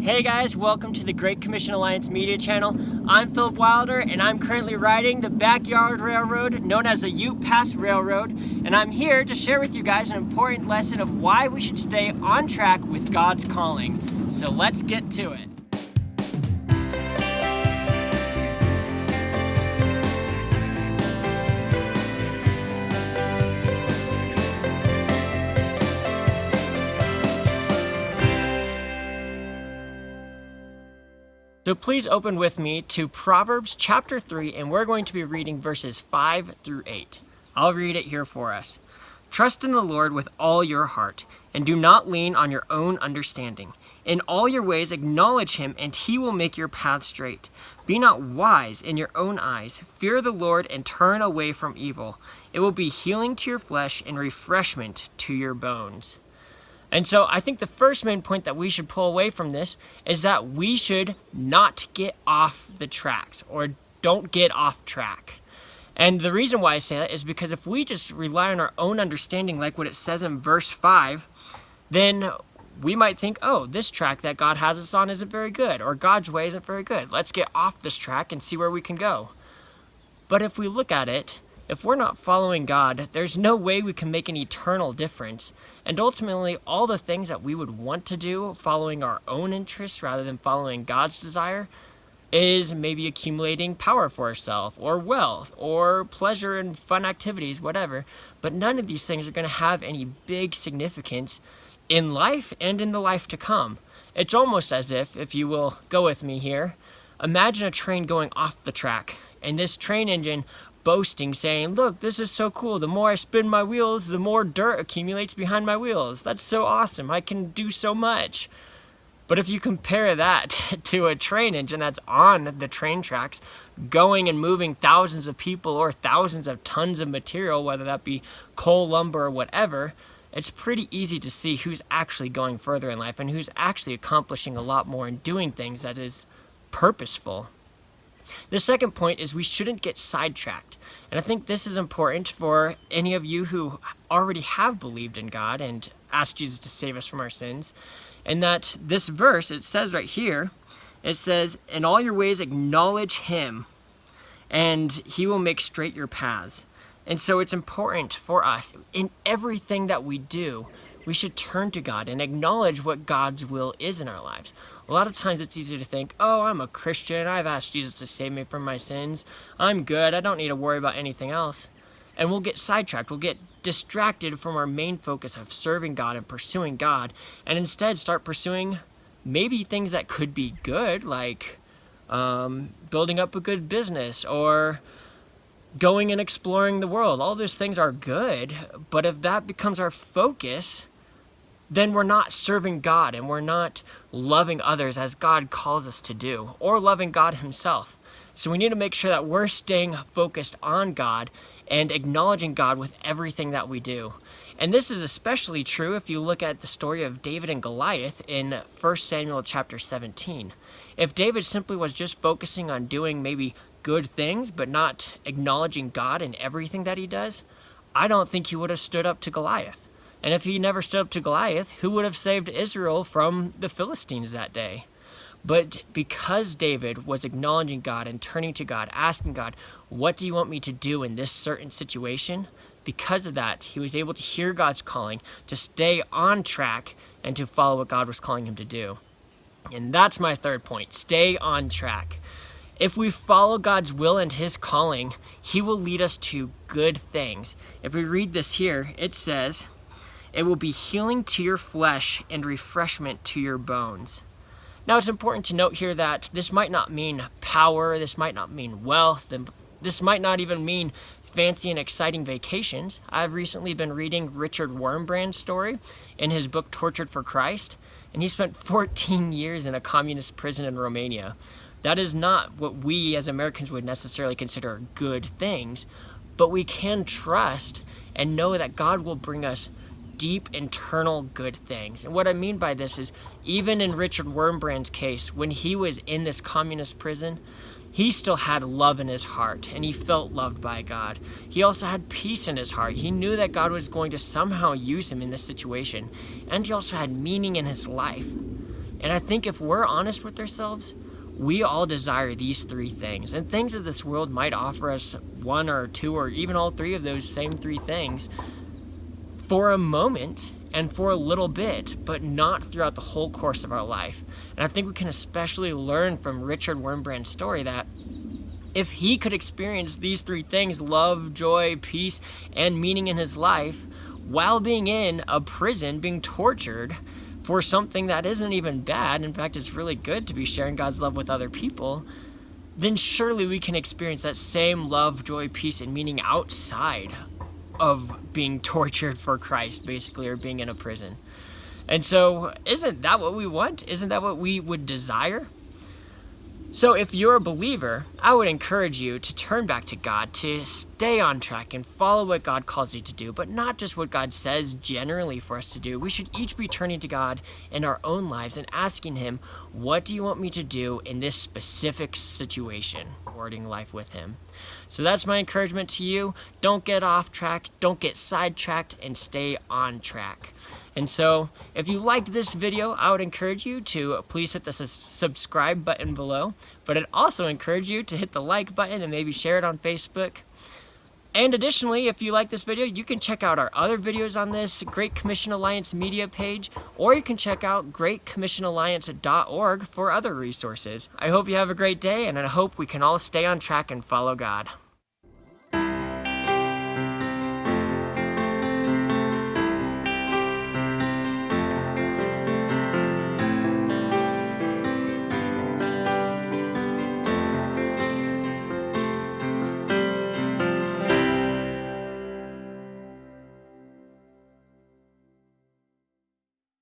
Hey guys, welcome to the Great Commission Alliance Media Channel. I'm Philip Wilder, and I'm currently riding the Backyard Railroad, known as the Ute Pass Railroad, and I'm here to share with you guys an important lesson of why we should stay on track with God's calling. So let's get to it. So please open with me to Proverbs chapter 3, and we're going to be reading verses 5 through 8. I'll read it here for us. Trust in the Lord with all your heart, and do not lean on your own understanding. In all your ways acknowledge him, and he will make your path straight. Be not wise in your own eyes. Fear the Lord and turn away from evil. It will be healing to your flesh and refreshment to your bones. And so I think the first main point that we should pull away from this is that we should not get off the tracks, or don't get off track. And the reason why I say that is because if we just rely on our own understanding, like what it says in verse 5, then we might think, oh, this track that God has us on isn't very good, or God's way isn't very good. Let's get off this track and see where we can go. But if we look at it, if we're not following God, there's no way we can make an eternal difference. And ultimately, all the things that we would want to do, following our own interests rather than following God's desire, is maybe accumulating power for ourselves, or wealth, or pleasure and fun activities, whatever. But none of these things are going to have any big significance in life and in the life to come. It's almost as if you will go with me here, imagine a train going off the track, and this train engine boasting, saying, look, this is so cool. The more I spin my wheels, the more dirt accumulates behind my wheels. That's so awesome. I can do so much. But if you compare that to a train engine that's on the train tracks, going and moving thousands of people or thousands of tons of material, whether that be coal, lumber, or whatever, it's pretty easy to see who's actually going further in life and who's actually accomplishing a lot more and doing things that is purposeful. The second point is we shouldn't get sidetracked. And I think this is important for any of you who already have believed in God and asked Jesus to save us from our sins. And that this verse, it says right here, it says, in all your ways acknowledge him, and he will make straight your paths. And so it's important for us, in everything that we do, we should turn to God and acknowledge what God's will is in our lives. A lot of times it's easy to think, oh, I'm a Christian. I've asked Jesus to save me from my sins. I'm good. I don't need to worry about anything else. And we'll get sidetracked. We'll get distracted from our main focus of serving God and pursuing God, and instead start pursuing maybe things that could be good, like building up a good business or going and exploring the world. All those things are good, but if that becomes our focus, then we're not serving God and we're not loving others as God calls us to do, or loving God himself. So we need to make sure that we're staying focused on God and acknowledging God with everything that we do. And this is especially true if you look at the story of David and Goliath in 1 Samuel chapter 17. If David simply was just focusing on doing maybe good things but not acknowledging God in everything that he does, I don't think he would have stood up to Goliath. And if he never stood up to Goliath, who would have saved Israel from the Philistines that day? But because David was acknowledging God and turning to God, asking God, what do you want me to do in this certain situation? Because of that, he was able to hear God's calling, to stay on track, and to follow what God was calling him to do. And that's my third point, stay on track. If we follow God's will and his calling, he will lead us to good things. If we read this here, it says, it will be healing to your flesh and refreshment to your bones. Now, it's important to note here that this might not mean power, this might not mean wealth, this might not even mean fancy and exciting vacations. I've recently been reading Richard Wurmbrand's story in his book Tortured for Christ, and he spent 14 years in a communist prison in Romania. That is not what we as Americans would necessarily consider good things, but we can trust and know that God will bring us deep internal good things. And what I mean by this is, even in Richard Wurmbrand's case, when he was in this communist prison, he still had love in his heart, and he felt loved by God. He also had peace in his heart. He knew that God was going to somehow use him in this situation, and he also had meaning in his life. And I think if we're honest with ourselves, we all desire these three things. And things of this world might offer us one or two or even all three of those same three things for a moment and for a little bit, but not throughout the whole course of our life. And I think we can especially learn from Richard Wurmbrand's story that if he could experience these three things, love, joy, peace, and meaning in his life, while being in a prison, being tortured for something that isn't even bad, in fact, it's really good to be sharing God's love with other people, then surely we can experience that same love, joy, peace, and meaning outside of being tortured for Christ, basically, or being in a prison. And so, isn't that what we want? Isn't that what we would desire? So if you're a believer, I would encourage you to turn back to God, to stay on track and follow what God calls you to do, but not just what God says generally for us to do. We should each be turning to God in our own lives and asking Him, what do you want me to do in this specific situation? Rewarding life with Him. So that's my encouragement to you. Don't get off track, don't get sidetracked, and stay on track. And so, if you liked this video, I would encourage you to please hit the subscribe button below. But I'd also encourage you to hit the like button and maybe share it on Facebook. And additionally, if you like this video, you can check out our other videos on this Great Commission Alliance media page, or you can check out greatcommissionalliance.org for other resources. I hope you have a great day, and I hope we can all stay on track and follow God.